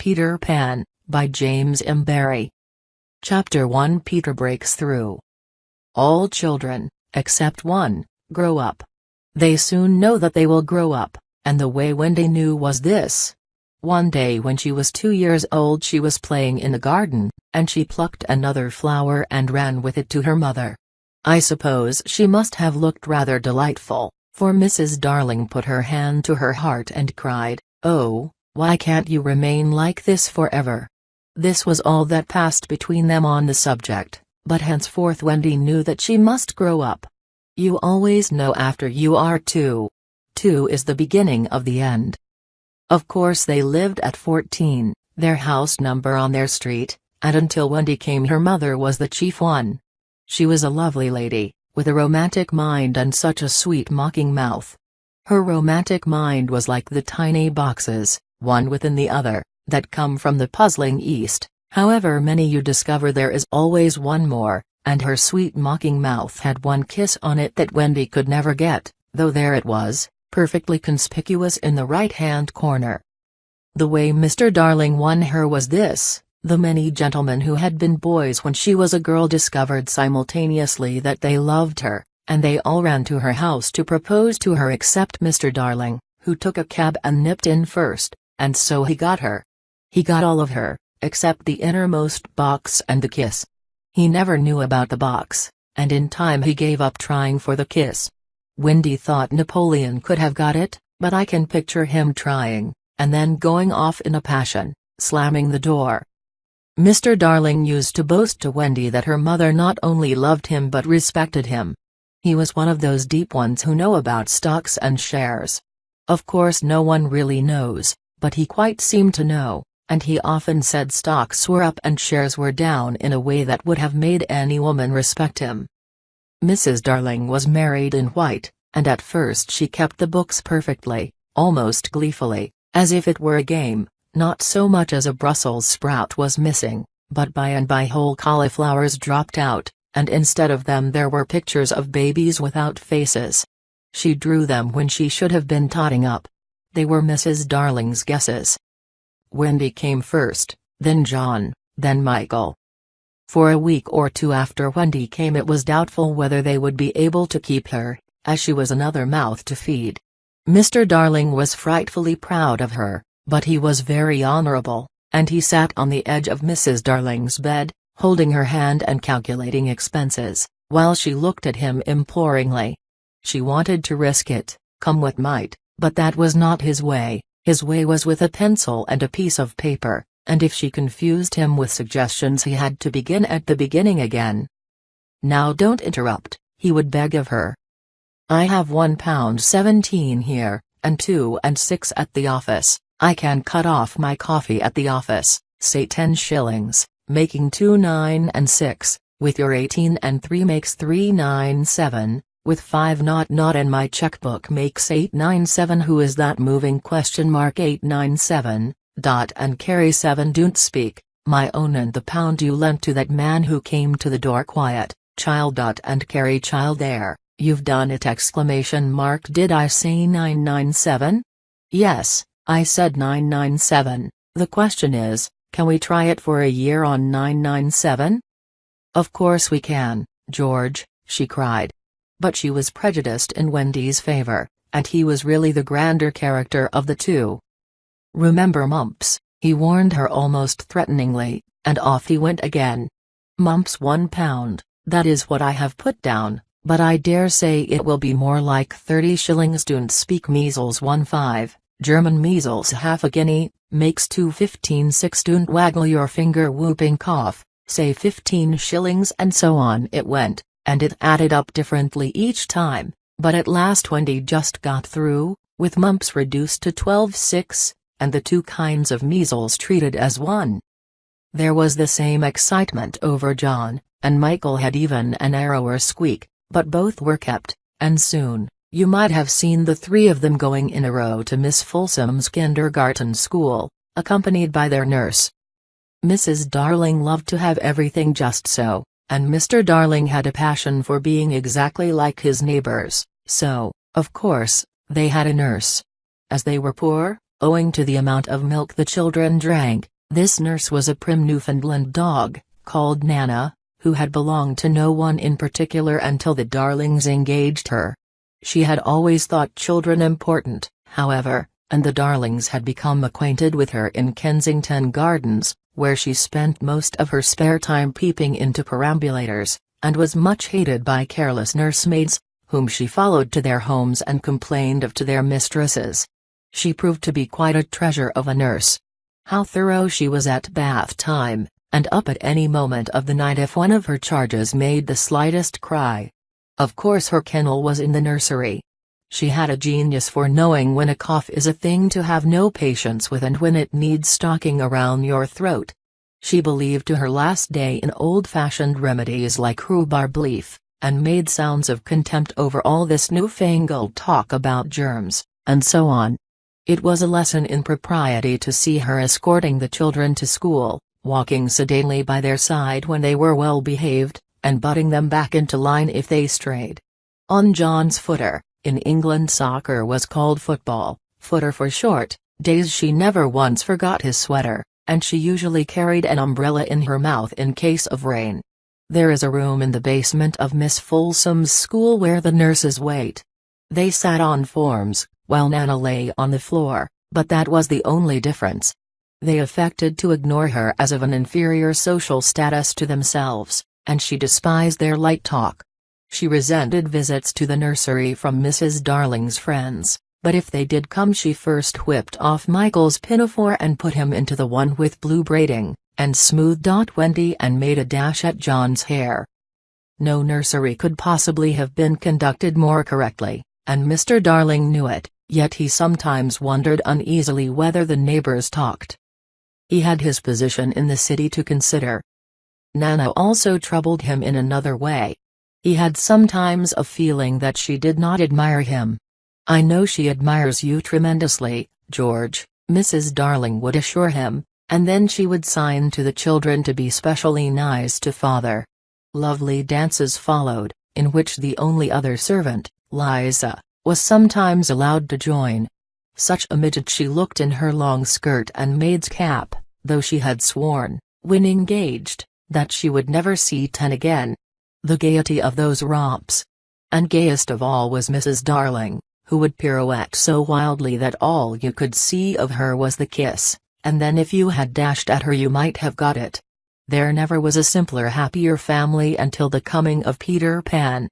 Peter Pan, by James M. Barrie. Chapter 1. Peter breaks through. All children, except one, grow up. They soon know that they will grow up, and the way Wendy knew was this. One day when she was 2 years old she was playing in the garden, and she plucked another flower and ran with it to her mother. I suppose she must have looked rather delightful, for Mrs. Darling put her hand to her heart and cried, "Oh, why can't you remain like this forever?" This was all that passed between them on the subject, but henceforth Wendy knew that she must grow up. You always know after you are 2. 2 is the beginning of the end. Of course they lived at 14, their house number on their street, and until Wendy came her mother was the chief one. She was a lovely lady, with a romantic mind and such a sweet mocking mouth. Her romantic mind was like the tiny boxes, one within the other, that come from the puzzling East. However many you discover there is always one more, and her sweet mocking mouth had one kiss on it that Wendy could never get, though there it was, perfectly conspicuous in the right-hand corner. The way Mr. Darling won her was this: the many gentlemen who had been boys when she was a girl discovered simultaneously that they loved her, and they all ran to her house to propose to her except Mr. Darling, who took a cab and nipped in first, and so he got her. He got all of her, except the innermost box and the kiss. He never knew about the box, and in time he gave up trying for the kiss. Wendy thought Napoleon could have got it, but I can picture him trying, and then going off in a passion, slamming the door. Mr. Darling used to boast to Wendy that her mother not only loved him but respected him. He was one of those deep ones who know about stocks and shares. Of course no one really knows, but he quite seemed to know, and he often said stocks were up and shares were down in a way that would have made any woman respect him. Mrs. Darling was married in white, and at first she kept the books perfectly, almost gleefully, as if it were a game. Not so much as a Brussels sprout was missing, but by and by whole cauliflowers dropped out, and instead of them there were pictures of babies without faces. She drew them when she should have been totting up. They were Mrs. Darling's guesses. Wendy came first, then John, then Michael. For a week or two after Wendy came it was doubtful whether they would be able to keep her, as she was another mouth to feed. Mr. Darling was frightfully proud of her, but he was very honorable, and he sat on the edge of Mrs. Darling's bed, holding her hand and calculating expenses, while she looked at him imploringly. She wanted to risk it, come what might, but that was not his way. His way was with a pencil and a piece of paper, and if she confused him with suggestions he had to begin at the beginning again. "Now don't interrupt," he would beg of her. "I have £1.17 here, and 2 and 6 at the office. I can cut off my coffee at the office, say 10 shillings, making 2 9 and 6, with your 18 and 3 makes 3 9 7, with 5 not and my checkbook makes 8 9 7. Who is that moving ? 8 9 7, and carry 7 don't speak, my own and the pound you lent to that man who came to the door quiet, child and carry child there, you've done it ! Did I say 997? Yes, I said 997, the question is, can we try it for a year on 997? Of course we can, George, she cried. But she was prejudiced in Wendy's favor, and he was really the grander character of the two. "Remember Mumps," he warned her almost threateningly, and off he went again. "Mumps £1, that is what I have put down, but I dare say it will be more like 30 shillings. Don't speak. Measles 1/5. German measles half a guinea, makes 2 6. Don't waggle your finger. Whooping cough, say 15 shillings. And so on it went, and it added up differently each time, but at last Wendy just got through, with mumps reduced to 12 6, and the two kinds of measles treated as one. There was the same excitement over John, and Michael had even a narrower squeak, but both were kept, and soon, you might have seen the three of them going in a row to Miss Folsom's kindergarten school, accompanied by their nurse. Mrs. Darling loved to have everything just so, and Mr. Darling had a passion for being exactly like his neighbors, so, of course, they had a nurse. As they were poor, owing to the amount of milk the children drank, This nurse was a prim Newfoundland dog, called Nana, who had belonged to no one in particular until the Darlings engaged her. She had always thought children important, however, and the Darlings had become acquainted with her in Kensington Gardens, where she spent most of her spare time peeping into perambulators, and was much hated by careless nursemaids, whom she followed to their homes and complained of to their mistresses. She proved to be quite a treasure of a nurse. How thorough she was at bath time, and up at any moment of the night if one of her charges made the slightest cry. Of course her kennel was in the nursery. She had a genius for knowing when a cough is a thing to have no patience with and when it needs stocking around your throat. She believed to her last day in old-fashioned remedies like rhubarb leaf, and made sounds of contempt over all this newfangled talk about germs, and so on. It was a lesson in propriety to see her escorting the children to school, walking sedately by their side when they were well behaved, and butting them back into line if they strayed. On John's footer, in England soccer was called football, footer for short, days she never once forgot his sweater, and she usually carried an umbrella in her mouth in case of rain. There is a room in the basement of Miss Folsom's school where the nurses wait. They sat on forms, while Nana lay on the floor, but that was the only difference. They affected to ignore her as of an inferior social status to themselves, and she despised their light talk. She resented visits to the nursery from Mrs. Darling's friends, but if they did come she first whipped off Michael's pinafore and put him into the one with blue braiding, and smoothed out Wendy and made a dash at John's hair. No nursery could possibly have been conducted more correctly, and Mr. Darling knew it, yet he sometimes wondered uneasily whether the neighbors talked. He had his position in the city to consider. Nana also troubled him in another way. He had sometimes a feeling that she did not admire him. "I know she admires you tremendously, George," Mrs. Darling would assure him, and then she would sign to the children to be specially nice to father. Lovely dances followed, in which the only other servant, Liza, was sometimes allowed to join. Such a midget she looked in her long skirt and maid's cap, though she had sworn, when engaged, that she would never see 10 again. The gaiety of those romps! And gayest of all was Mrs. Darling, who would pirouette so wildly that all you could see of her was the kiss, and then if you had dashed at her you might have got it. There never was a simpler happier family until the coming of Peter Pan.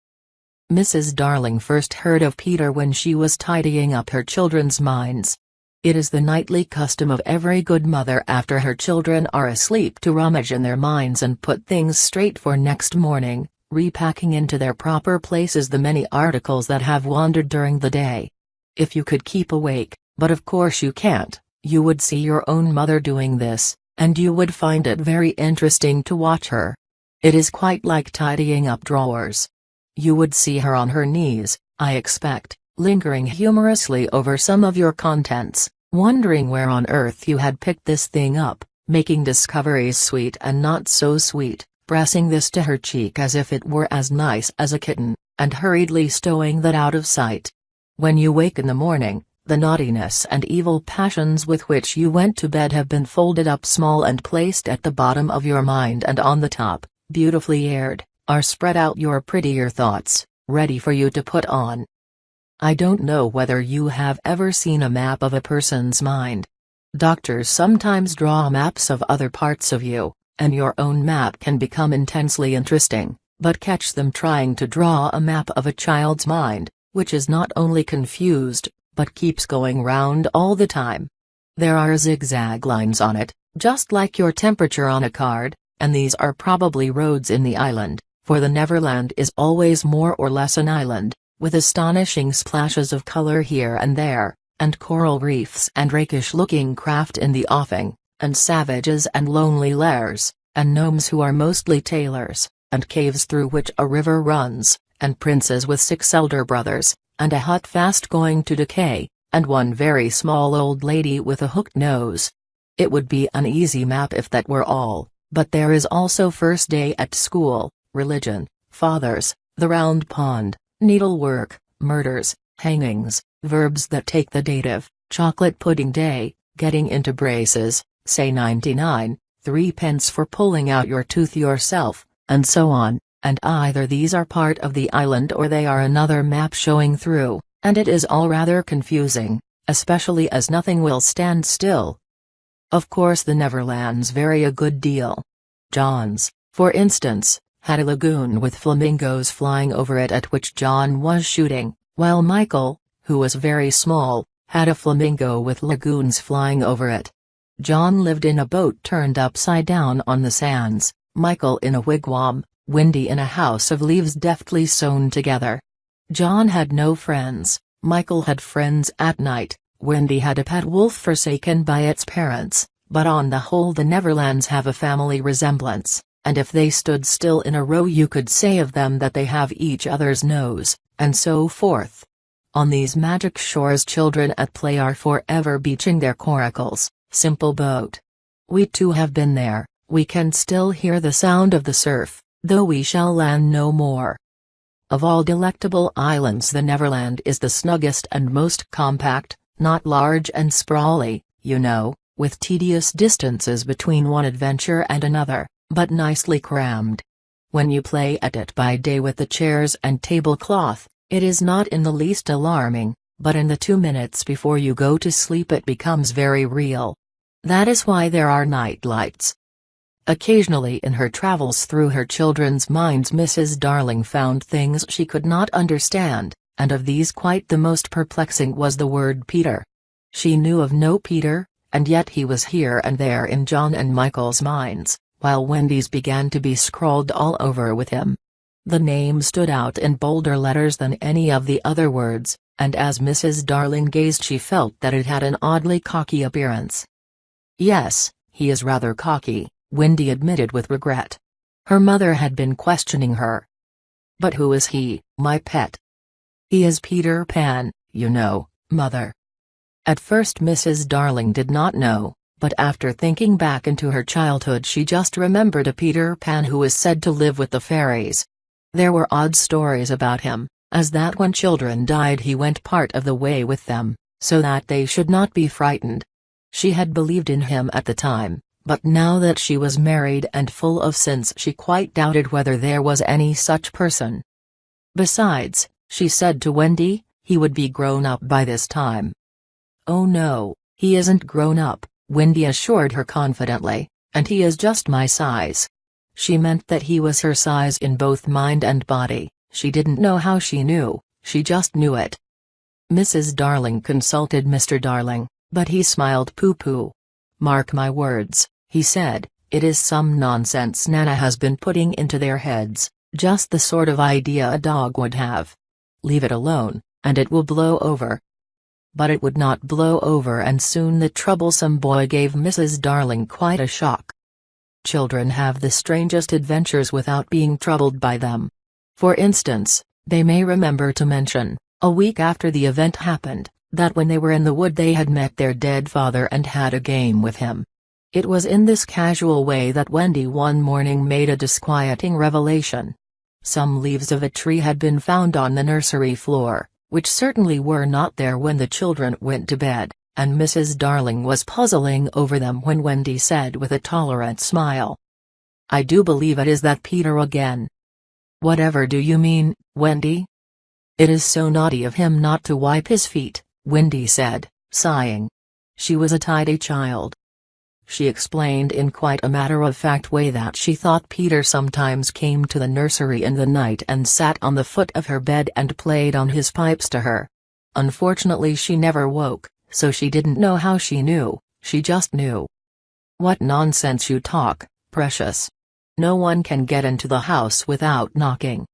Mrs. Darling first heard of Peter when she was tidying up her children's minds. It is the nightly custom of every good mother after her children are asleep to rummage in their minds and put things straight for next morning, repacking into their proper places the many articles that have wandered during the day. If you could keep awake, but of course you can't, you would see your own mother doing this, and you would find it very interesting to watch her. It is quite like tidying up drawers. You would see her on her knees, I expect, lingering humorously over some of your contents, wondering where on earth you had picked this thing up, making discoveries sweet and not so sweet, pressing this to her cheek as if it were as nice as a kitten, and hurriedly stowing that out of sight. When you wake in the morning, the naughtiness and evil passions with which you went to bed have been folded up small and placed at the bottom of your mind, and on the top, beautifully aired, are spread out your prettier thoughts, ready for you to put on. I don't know whether you have ever seen a map of a person's mind. Doctors sometimes draw maps of other parts of you, and your own map can become intensely interesting, but catch them trying to draw a map of a child's mind, which is not only confused, but keeps going round all the time. There are zigzag lines on it, just like your temperature on a card, and these are probably roads in the island, for the Neverland is always more or less an island, with astonishing splashes of color here and there, and coral reefs and rakish-looking craft in the offing, and savages and lonely lairs, and gnomes who are mostly tailors, and caves through which a river runs, and princes with 6 elder brothers, and a hut fast going to decay, and one very small old lady with a hooked nose. It would be an easy map if that were all, but there is also first day at school, religion, fathers, the round pond, needlework, murders, hangings, verbs that take the dative, chocolate pudding day, getting into braces, say 99, 3 pence for pulling out your tooth yourself, and so on, and either these are part of the island or they are another map showing through, and it is all rather confusing, especially as nothing will stand still. Of course the Neverlands vary a good deal. John's, for instance, had a lagoon with flamingos flying over it at which John was shooting, while Michael, who was very small, had a flamingo with lagoons flying over it. John lived in a boat turned upside down on the sands, Michael in a wigwam, Wendy in a house of leaves deftly sewn together. John had no friends, Michael had friends at night, Wendy had a pet wolf forsaken by its parents, but on the whole the Neverlands have a family resemblance, and if they stood still in a row you could say of them that they have each other's nose, and so forth. On these magic shores children at play are forever beaching their coracles, simple boat. We too have been there, we can still hear the sound of the surf, though we shall land no more. Of all delectable islands the Neverland is the snuggest and most compact, not large and sprawly, you know, with tedious distances between one adventure and another, but nicely crammed. When you play at it by day with the chairs and tablecloth, it is not in the least alarming, but in the 2 minutes before you go to sleep it becomes very real. That is why there are night lights. Occasionally in her travels through her children's minds Mrs. Darling found things she could not understand, and of these quite the most perplexing was the word Peter. She knew of no Peter, and yet he was here and there in John and Michael's minds, while Wendy's began to be scrawled all over with him. The name stood out in bolder letters than any of the other words, and as Mrs. Darling gazed she felt that it had an oddly cocky appearance. "Yes, he is rather cocky," Wendy admitted with regret. Her mother had been questioning her. "But who is he, my pet?" "He is Peter Pan, you know, Mother." At first Mrs. Darling did not know, but after thinking back into her childhood she just remembered a Peter Pan who was said to live with the fairies. There were odd stories about him, as that when children died he went part of the way with them, so that they should not be frightened. She had believed in him at the time, but now that she was married and full of sense she quite doubted whether there was any such person. Besides, she said to Wendy, he would be grown up by this time. "Oh no, he isn't grown up," Wendy assured her confidently, "and he is just my size." She meant that he was her size in both mind and body. She didn't know how she knew, she just knew it. Mrs. Darling consulted Mr. Darling, but he smiled pooh-pooh. "Mark my words," he said, "it is some nonsense Nana has been putting into their heads, just the sort of idea a dog would have. Leave it alone, and it will blow over." But it would not blow over, and soon the troublesome boy gave Mrs. Darling quite a shock. Children have the strangest adventures without being troubled by them. For instance, they may remember to mention, a week after the event happened, that when they were in the wood they had met their dead father and had a game with him. It was in this casual way that Wendy one morning made a disquieting revelation. Some leaves of a tree had been found on the nursery floor, which certainly were not there when the children went to bed, and Mrs. Darling was puzzling over them when Wendy said with a tolerant smile, "I do believe it is that Peter again." "Whatever do you mean, Wendy?" "It is so naughty of him not to wipe his feet," Wendy said, sighing. She was a tidy child. She explained in quite a matter-of-fact way that she thought Peter sometimes came to the nursery in the night and sat on the foot of her bed and played on his pipes to her. Unfortunately she never woke, so she didn't know how she knew, she just knew. "What nonsense you talk, precious. No one can get into the house without knocking."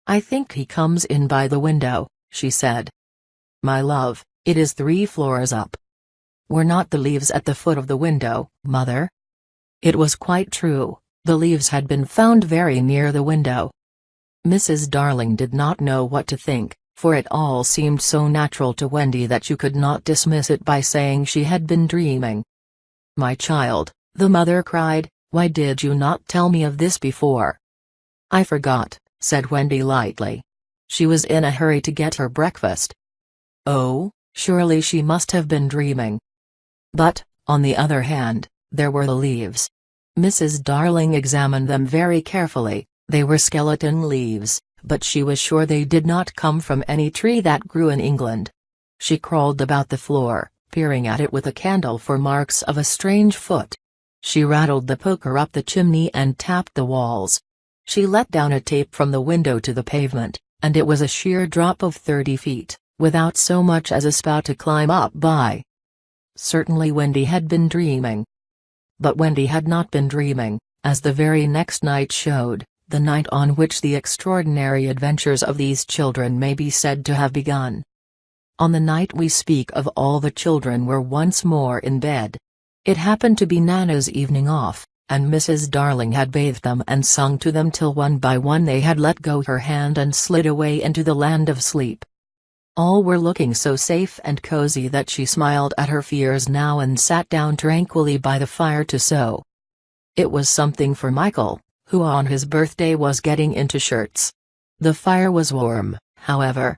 "I think he comes in by the window," she said. "My love, it is 3 floors up." "Were not the leaves at the foot of the window, Mother?" It was quite true, the leaves had been found very near the window. Mrs. Darling did not know what to think, for it all seemed so natural to Wendy that you could not dismiss it by saying she had been dreaming. "My child," the mother cried, "why did you not tell me of this before?" "I forgot," said Wendy lightly. She was in a hurry to get her breakfast. Oh, surely she must have been dreaming. But, on the other hand, There were the leaves. Mrs. Darling examined them very carefully. They were skeleton leaves, but she was sure they did not come from any tree that grew in England. She crawled about the floor, peering at it with a candle for marks of a strange foot. She rattled the poker up the chimney and tapped the walls. She let down a tape from the window to the pavement, and it was a sheer drop of 30 feet, without so much as a spout to climb up by. Certainly Wendy had been dreaming. But Wendy had not been dreaming, as the very next night showed, the night on which the extraordinary adventures of these children may be said to have begun. On the night we speak of, all the children were once more in bed. It happened to be Nana's evening off, and Mrs. Darling had bathed them and sung to them till one by one they had let go her hand and slid away into the land of sleep. All were looking so safe and cozy that she smiled at her fears now and sat down tranquilly by the fire to sew. It was something for Michael, who on his birthday was getting into shirts. The fire was warm, however,